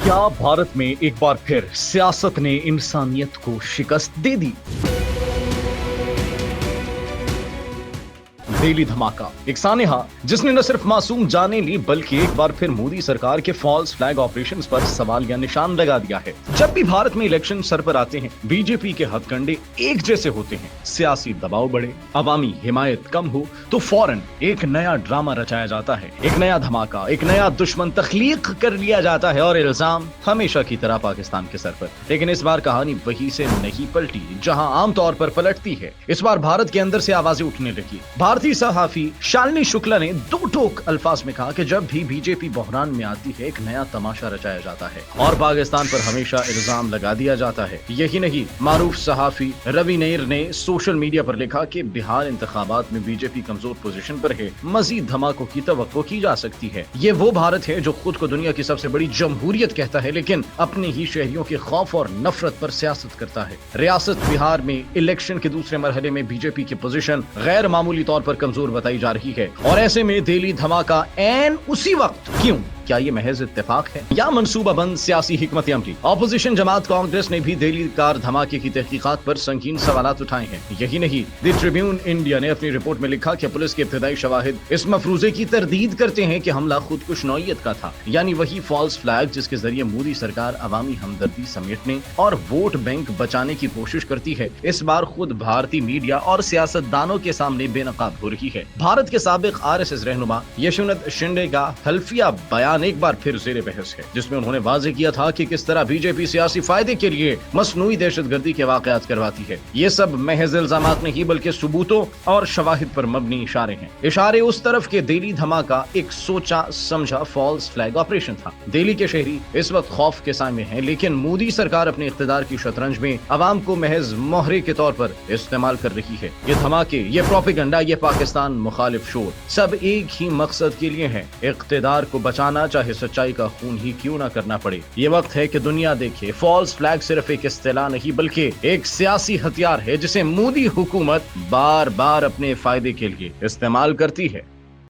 کیا بھارت میں ایک بار پھر سیاست نے انسانیت کو شکست دے دی؟ دہلی دھماکہ ایک سانحہ جس نے نہ صرف معصوم جانیں لی بلکہ ایک بار پھر مودی سرکار کے فالس فلیگ آپریشنز پر سوال یا نشان لگا دیا ہے۔ جب بھی بھارت میں الیکشن سر پر آتے ہیں، بی جے پی کے ہتھ کنڈے ایک جیسے ہوتے ہیں، سیاسی دباؤ بڑھے، عوامی حمایت کم ہو تو فوراً ایک نیا ڈرامہ رچایا جاتا ہے، ایک نیا دھماکہ، ایک نیا دشمن تخلیق کر لیا جاتا ہے اور الزام ہمیشہ کی طرح پاکستان کے سر پر۔ لیکن اس بار کہانی وہی سے نہیں پلٹی جہاں عام طور پر پلٹتی ہے۔ اس بار بھارت کے اندر سے آوازیں اٹھنے لگی۔ بھارتی صحافی شالنی شکلا نے دو ٹوک الفاظ میں کہا کہ جب بھی بی جے پی بحران میں آتی ہے ایک نیا تماشا رچایا جاتا ہے اور پاکستان پر ہمیشہ الزام لگا دیا جاتا ہے۔ یہی نہیں، معروف صحافی روی نیر نے سوشل میڈیا پر لکھا کہ بہار انتخابات میں بی جے پی کمزور پوزیشن پر ہے، مزید دھماکوں کی توقع کی جا سکتی ہے۔ یہ وہ بھارت ہے جو خود کو دنیا کی سب سے بڑی جمہوریت کہتا ہے لیکن اپنے ہی شہریوں کے خوف اور نفرت پر سیاست کرتا ہے۔ ریاست بہار میں الیکشن کے دوسرے مرحلے میں بی جے پی کی پوزیشن غیر معمولی طور پر کمزور بتائی جا رہی ہے اور ایسے میں دہلی دھماکہ عین اسی وقت کیوں؟ کیا یہ محض اتفاق ہے یا منصوبہ بند سیاسی حکمت عملی؟ اپوزیشن جماعت کانگریس نے بھی دہلی کار دھماکے کی تحقیقات پر سنگین سوالات اٹھائے ہیں۔ یہی نہیں، دی ٹریبیون انڈیا نے اپنی رپورٹ میں لکھا کہ پولیس کے ابتدائی شواہد اس مفروضے کی تردید کرتے ہیں کہ حملہ خود کش نوعیت کا تھا، یعنی وہی فالس فلیگ جس کے ذریعے مودی سرکار عوامی ہمدردی سمیٹنے اور ووٹ بینک بچانے کی کوشش کرتی ہے، اس بار خود بھارتی میڈیا اور سیاست دانوں کے سامنے بے نقاب ہو رہی ہے۔ بھارت کے سابق RSS رہنما یشونت شنڈے کا حلفیہ بیان ایک بار پھر زیر بحث ہے، جس میں انہوں نے واضح کیا تھا کہ کس طرح بی جے پی سیاسی فائدے کے لیے مصنوعی دہشت گردی کے واقعات کرواتی ہے۔ یہ سب محض الزامات نہیں بلکہ ثبوتوں اور شواہد پر مبنی اشارے ہیں، اشارے اس طرف کہ دہلی دھماکہ ایک سوچا سمجھا فالس فلیگ آپریشن تھا۔ دہلی کے شہری اس وقت خوف کے سائے میں ہیں لیکن مودی سرکار اپنے اقتدار کی شطرنج میں عوام کو محض مہرے کے طور پر استعمال کر رہی ہے۔ یہ دھماکے، یہ پروپیگنڈا، یہ پاکستان مخالف شور سب ایک ہی مقصد کے لیے ہیں، اقتدار کو بچانا، چاہے سچائی کا خون ہی کیوں نہ کرنا پڑے۔ یہ وقت ہے کہ دنیا دیکھے، فالس فلیگ صرف ایک اصطلاح نہیں بلکہ ایک سیاسی ہتھیار ہے جسے مودی حکومت بار بار اپنے فائدے کے لیے استعمال کرتی ہے۔